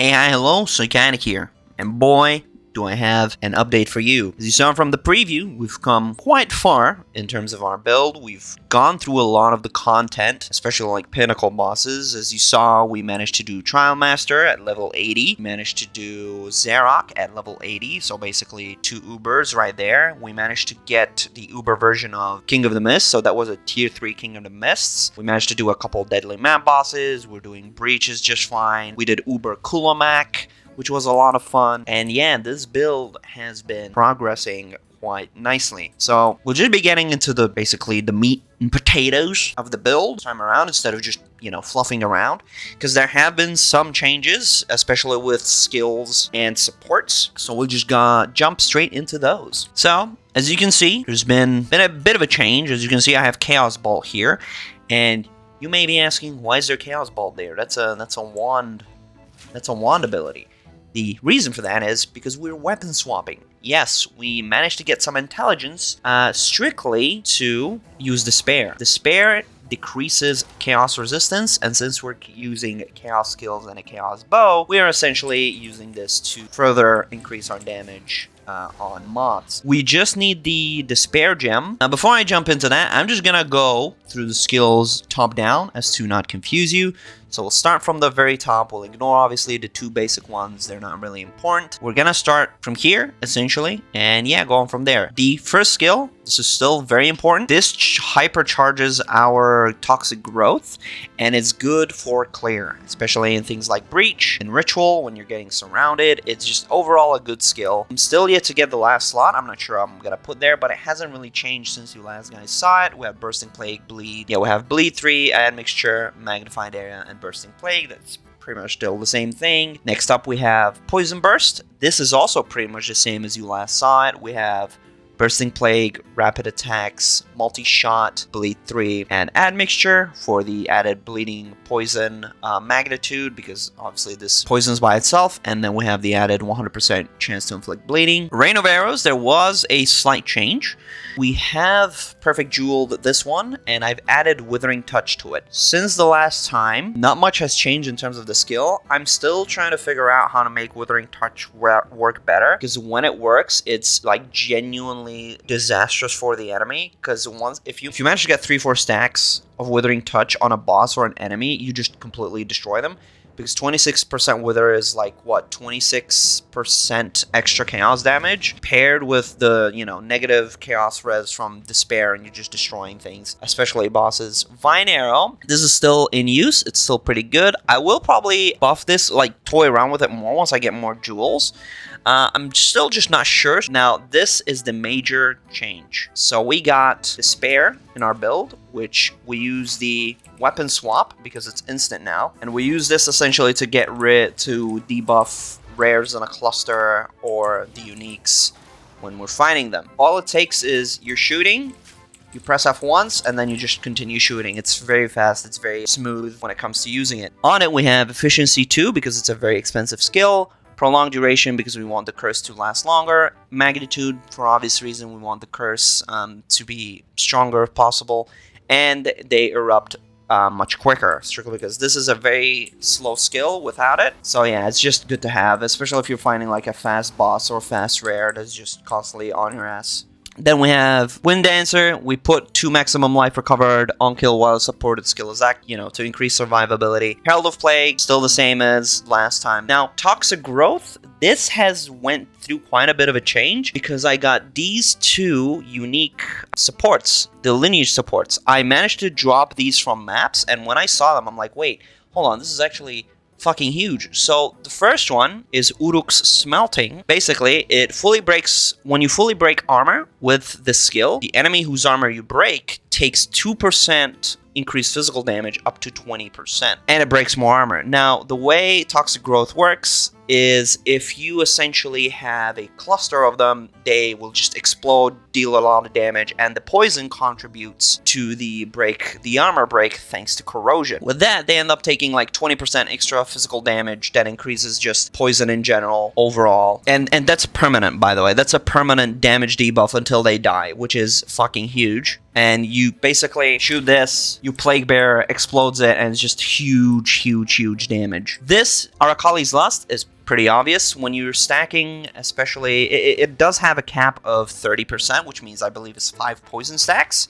Hey, hi, hello, Psychotic here, and boy, do I have an update for you. As you saw from the preview, we've come quite far in terms of our build. We've gone through a lot of the content, especially like Pinnacle bosses. As you saw, we managed to do Trial Master at level 80. We managed to do Zarok at level 80, so basically 2 Ubers right there. We managed to get the Uber version of King of the Mist, so that was a tier 3 King of the Mists. We managed to do a couple deadly map bosses. We're doing breaches just fine. We did Uber Kulamak, which was a lot of fun. And yeah, this build has been progressing quite nicely. So we'll just be getting into basically the meat and potatoes of the build this time around, instead of just, fluffing around, because there have been some changes, especially with skills and supports. So we'll just jump straight into those. So as you can see, there's been a bit of a change. As you can see, I have Chaos Bolt here, and you may be asking, why is there Chaos Bolt there? That's a wand. That's a wand ability. The reason for that is because we're weapon swapping. Yes, we managed to get some intelligence strictly to use Despair. Despair decreases chaos resistance, and since we're using chaos skills and a chaos bow, we are essentially using this to further increase our damage on mods. We just need the Despair gem. Now, before I jump into that, I'm just gonna go through the skills top down as to not confuse you. So we'll start from the very top. We'll ignore, obviously, the 2 basic ones. They're not really important. We're gonna start from here, essentially, and yeah, go on from there. The first skill, this is still very important. This hypercharges our toxic growth, and it's good for clear, especially in things like Breach and Ritual when you're getting surrounded. It's just overall a good skill. I'm still yet to get the last slot. I'm not sure I'm gonna put there, but it hasn't really changed since you last guys saw it. We have Bursting Plague, Bleed. Yeah, we have Bleed 3, Admixture, Magnified Area, and Bursting Plague. That's pretty much still the same thing. Next up, we have Poison Burst. This is also pretty much the same as you last saw it. We have Bursting Plague, Rapid Attacks, Multi-Shot, Bleed 3, and Admixture for the added bleeding poison magnitude, because obviously this poisons by itself, and then we have the added 100% chance to inflict bleeding. Rain of Arrows, there was a slight change. We have Perfect Jeweled this one, and I've added Withering Touch to it. Since the last time, not much has changed in terms of the skill. I'm still trying to figure out how to make Withering Touch work better, because when it works, it's like genuinely disastrous for the enemy, because if you manage to get 3-4 stacks of Withering Touch on a boss or an enemy, you just completely destroy them, because 26% Wither is like, what, 26% extra chaos damage, paired with the, negative chaos res from Despair, and you're just destroying things, especially bosses. Vine Arrow, this is still in use. It's still pretty good. I will probably buff this, like, toy around with it more once I get more jewels. I'm still just not sure. Now, this is the major change. So we got Despair in our build, which we use the weapon swap because it's instant now. And we use this essentially to debuff rares in a cluster or the uniques when we're fighting them. All it takes is you're shooting, you press F once, and then you just continue shooting. It's very fast, it's very smooth when it comes to using it. On it, we have Efficiency 2 because it's a very expensive skill. Prolonged Duration because we want the curse to last longer. Magnitude, for obvious reason, we want the curse to be stronger if possible. And they erupt much quicker, strictly because this is a very slow skill without it. So yeah, it's just good to have, especially if you're finding like a fast boss or fast rare that's just constantly on your ass. Then we have Wind Dancer. We put 2 maximum life recovered on kill while supported skill is active, to increase survivability. Herald of Plague, still the same as last time. Now, Toxic Growth, this has went through quite a bit of a change because I got these 2 unique supports, the lineage supports. I managed to drop these from maps, and when I saw them, I'm like, wait, hold on, this is actually fucking huge. So the first one is Uruk's Smelting. Basically, it fully breaks when you fully break armor with the skill. The enemy whose armor you break takes 2% increased physical damage up to 20%, and it breaks more armor. Now, the way Toxic Growth works is if you essentially have a cluster of them, they will just explode, deal a lot of damage, and the poison contributes to the armor break thanks to corrosion. With that, they end up taking like 20% extra physical damage that increases just poison in general overall. And that's permanent, by the way. That's a permanent damage debuff until they die, which is fucking huge. And you basically shoot this, you Plague Bear, explodes it, and it's just huge damage. This, Arakali's Lust, is pretty obvious when you're stacking, especially, it does have a cap of 30%, which means I believe it's 5 poison stacks.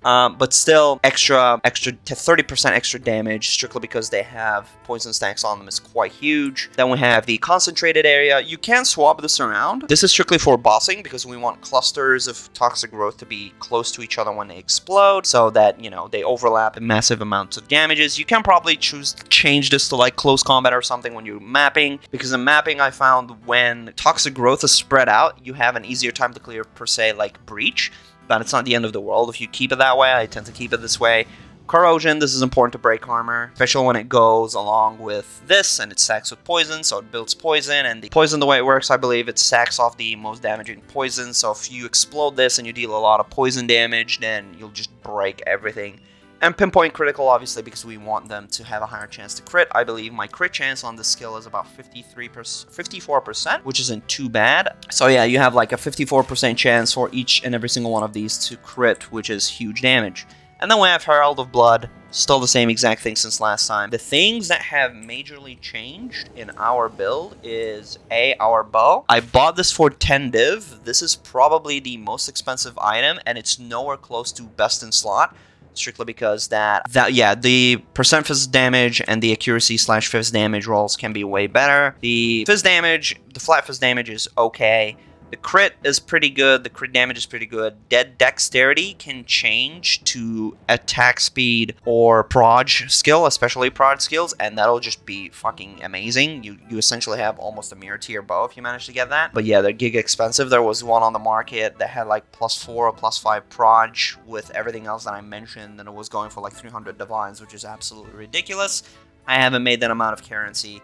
But still, 30% extra damage, strictly because they have poison stacks on them, is quite huge. Then we have the concentrated area. You can swap this around. This is strictly for bossing, because we want clusters of toxic growth to be close to each other when they explode, so that, you know, they overlap in massive amounts of damages. You can probably change this to like close combat or something when you're mapping, because in mapping I found when toxic growth is spread out, you have an easier time to clear, per se, like breach. But it's not the end of the world if you keep it that way. I tend to keep it this way. Corrosion, this is important to break armor, especially when it goes along with this and it stacks with poison, so it builds poison. And the poison, the way it works, I believe it stacks off the most damaging poison. So if you explode this and you deal a lot of poison damage, then you'll just break everything. And pinpoint critical, obviously, because we want them to have a higher chance to crit. I believe my crit chance on this skill is about 54%, which isn't too bad. So yeah, you have like a 54% chance for each and every single one of these to crit, which is huge damage. And then we have Herald of Blood, still the same exact thing since last time. The things that have majorly changed in our build is our bow. I bought this for 10 div. This is probably the most expensive item, and it's nowhere close to best in slot. Strictly because the percent fizz damage and the accuracy / fizz damage rolls can be way better. The fizz damage, the flat fizz damage is okay. The crit is pretty good. The crit damage is pretty good. Dead dexterity can change to attack speed or proj skill, especially proj skills, and that'll just be fucking amazing. You essentially have almost a mirror to your bow if you manage to get that. But yeah, they're gig expensive. There was one on the market that had like +4 or +5 proj with everything else that I mentioned, and it was going for like 300 divines, which is absolutely ridiculous. I haven't made that amount of currency.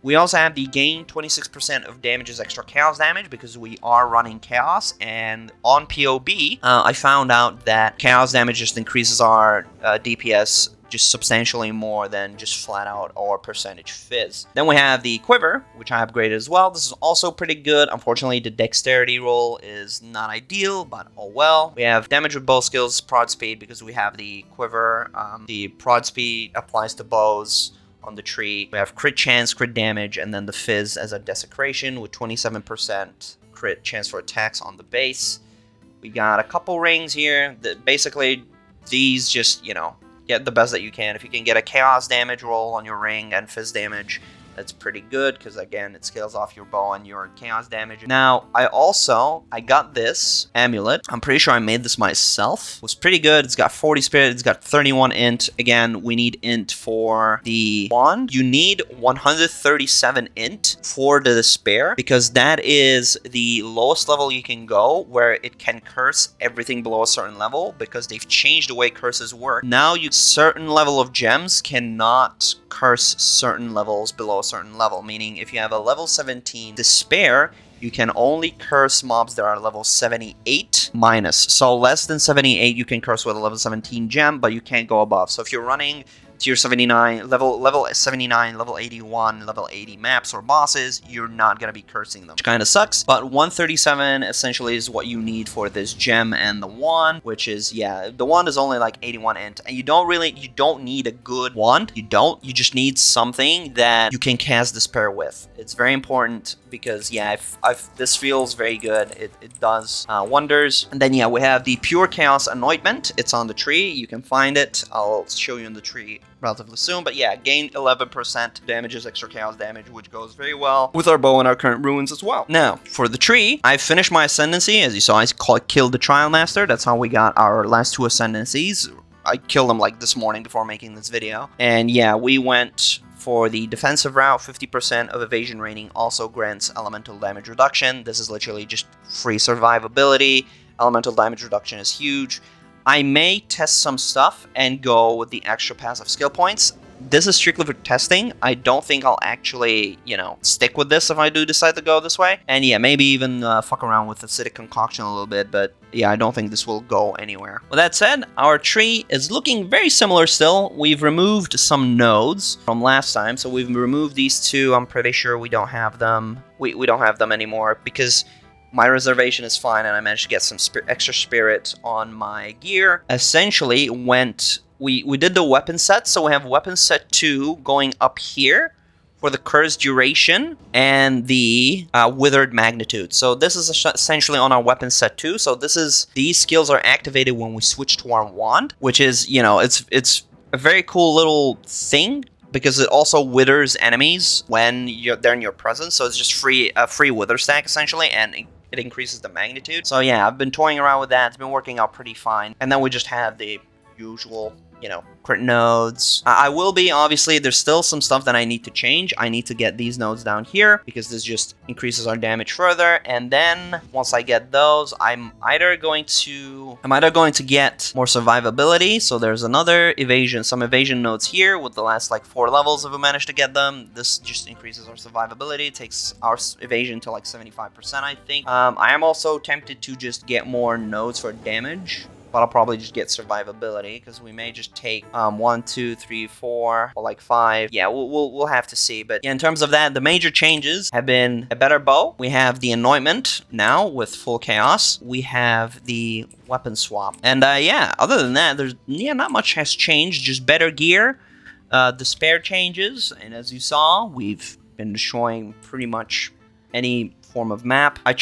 We also have the gain 26% of damage as extra chaos damage because we are running chaos, and on POB, I found out that chaos damage just increases our DPS just substantially more than just flat out or percentage fizz. Then we have the quiver, which I upgraded as well. This is also pretty good. Unfortunately, the dexterity roll is not ideal, but oh well. We have damage with bow skills, prod speed, because we have the quiver. The prod speed applies to bows on the tree. We have crit chance, crit damage, and then the fizz as a desecration with 27% crit chance for attacks on the base. We got a couple rings here that basically these just, you know, get the best that you can. If you can get a chaos damage roll on your ring and fizz damage, that's pretty good because again it scales off your bow and your chaos damage. Now I got this amulet. I'm pretty sure I made this myself. It was pretty good. It's got 40 spirit, it's got 31 int. Again, we need int for the wand. You need 137 int for the despair because that is the lowest level you can go where it can curse everything below a certain level because they've changed the way curses work. Now certain level of gems cannot curse certain levels below a certain level, meaning if you have a level 17 despair, you can only curse mobs that are level 78 minus. So less than 78 you can curse with a level 17 gem, but you can't go above. So if you're running tier 79, level 79, level 81, level 80 maps or bosses, you're not going to be cursing them, which kind of sucks. But 137 essentially is what you need for this gem and the wand, which is, yeah, the wand is only like 81 int, and you don't need a good wand. You just need something that you can cast despair with. It's very important because, yeah, this feels very good. It does wonders. And then, yeah, we have the Pure Chaos Anointment. It's on the tree. You can find it. I'll show you in the tree relatively soon, but yeah, gain 11% damages extra chaos damage, which goes very well with our bow and our current ruins as well. Now, for the tree, I finished my Ascendancy. As you saw, I killed the Trial Master. That's how we got our last 2 Ascendancies. I killed them like this morning before making this video. And yeah, we went for the defensive route. 50% of evasion rating also grants elemental damage reduction. This is literally just free survivability. Elemental damage reduction is huge. I may test some stuff and go with the extra passive skill points. this is strictly for testing. I don't think I'll actually, you know, stick with this if I do decide to go this way. And yeah, maybe even fuck around with acidic concoction a little bit, but yeah, I don't think this will go anywhere. With that said, our tree is looking very similar still. We've removed some nodes from last time, so we've removed these two. I'm pretty sure we don't have them. We don't have them anymore because my reservation is fine, and I managed to get some extra spirit on my gear. Essentially, we did the weapon set, so we have weapon set 2 going up here for the curse duration and the withered magnitude. So this is essentially on our weapon set 2. So these skills are activated when we switch to our wand, which is, you know, it's a very cool little thing, because it also withers enemies when they're in your presence. So it's just a free wither stack essentially, and it increases the magnitude. So yeah, I've been toying around with that. It's been working out pretty fine. And then we just have the usual, you know, crit nodes. I will be, obviously, there's still some stuff that I need to change. I need to get these nodes down here because this just increases our damage further. And then once I get those, I'm either going to get more survivability. So there's another evasion, some evasion nodes here with the last like 4 levels if we manage to get them. This just increases our survivability. It takes our evasion to like 75%, I think. I am also tempted to just get more nodes for damage, but I'll probably just get survivability because we may just take 1, 2, 3, 4, or like 5. Yeah, we'll have to see. But yeah, in terms of that, the major changes have been a better bow. We have the anointment now with full chaos. We have the weapon swap, and yeah, other than that, there's not much has changed. Just better gear. The spare changes, and as you saw, we've been destroying pretty much any form of map. I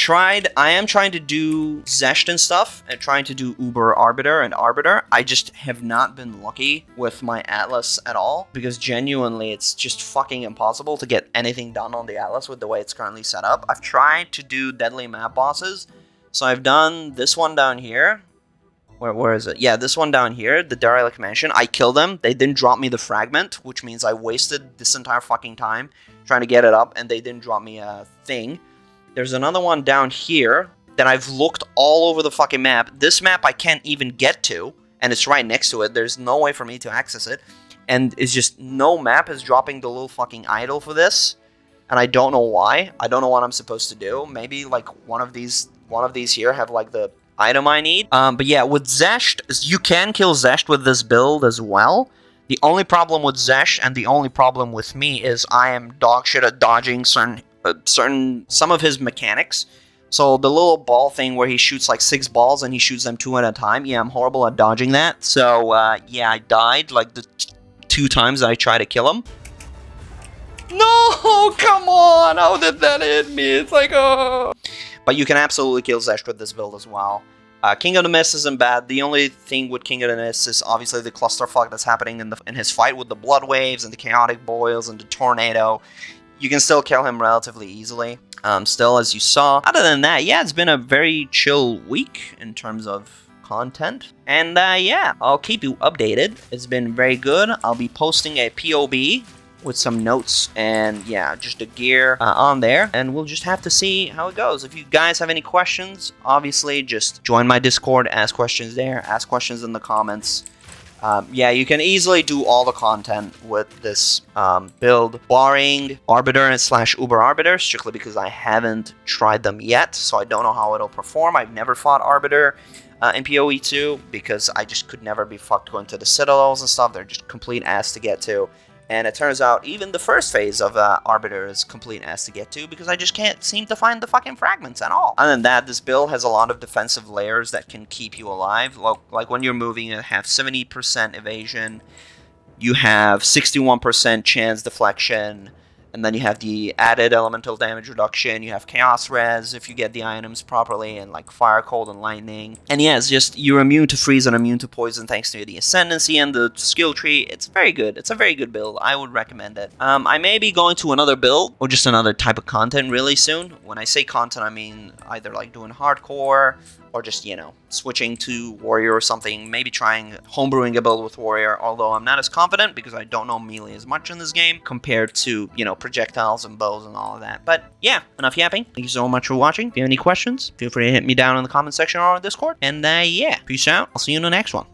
am trying to do Xesht and stuff, and trying to do Arbiter and Arbiter. I just have not been lucky with my Atlas at all, because genuinely it's just fucking impossible to get anything done on the Atlas with the way it's currently set up. I've tried to do deadly map bosses, so I've done this one down here. Where is it? Yeah, this one down here, the Derelict Mansion. I killed them. They didn't drop me the fragment, which means I wasted this entire fucking time trying to get it up, and they didn't drop me a thing. There's another one down here that I've looked all over the fucking map. This map I can't even get to, and it's right next to it. There's no way for me to access it. And it's just, no map is dropping the little fucking idol for this. And I don't know why. I don't know what I'm supposed to do. Maybe like one of these here have like the item I need. But yeah, with Xesht, you can kill Xesht with this build as well. The only problem with Xesht, and the only problem with me, is I am dog shit at dodging some of his mechanics. So the little ball thing where he shoots like 6 balls and he shoots them 2 at a time, yeah, I'm horrible at dodging that. So yeah, I died like the 2 times I tried to kill him. No, come on, how did that hit me? It's like, oh. But you can absolutely kill Xesht with this build as well. King of the Mist isn't bad. The only thing with King of the Mist is obviously the clusterfuck that's happening in his fight with the blood waves and the chaotic boils and the tornado. You can still kill him relatively easily, still, as you saw. Other than that, yeah, it's been a very chill week in terms of content. And yeah, I'll keep you updated. It's been very good. I'll be posting a POB with some notes and yeah, just the gear on there, and we'll just have to see how it goes. If you guys have any questions, obviously just join my Discord, ask questions there, ask questions in the comments. Yeah, you can easily do all the content with this build, barring Arbiter and / Uber Arbiter, strictly because I haven't tried them yet, so I don't know how it'll perform. I've never fought Arbiter in POE2 because I just could never be fucked going to the Citadels and stuff. They're just complete ass to get to. And it turns out even the first phase of Arbiter is complete ass to get to because I just can't seem to find the fucking fragments at all. Other than that, this build has a lot of defensive layers that can keep you alive. Like when you're moving, you have 70% evasion, you have 61% chance deflection, and then you have the added elemental damage reduction, you have chaos res if you get the items properly, and like fire, cold, and lightning. And yeah, it's just, you're immune to freeze and immune to poison thanks to the Ascendancy and the skill tree. It's very good. It's a very good build. I would recommend it. I may be going to another build, or just another type of content really soon. When I say content, I mean either like doing hardcore, or just, you know, switching to warrior or something, maybe trying homebrewing a build with warrior, although I'm not as confident because I don't know melee as much in this game compared to, you know, projectiles and bows and all of that. But yeah, enough yapping. Thank you so much for watching. If you have any questions, feel free to hit me down in the comment section or on Discord. And yeah, peace out. I'll see you in the next one.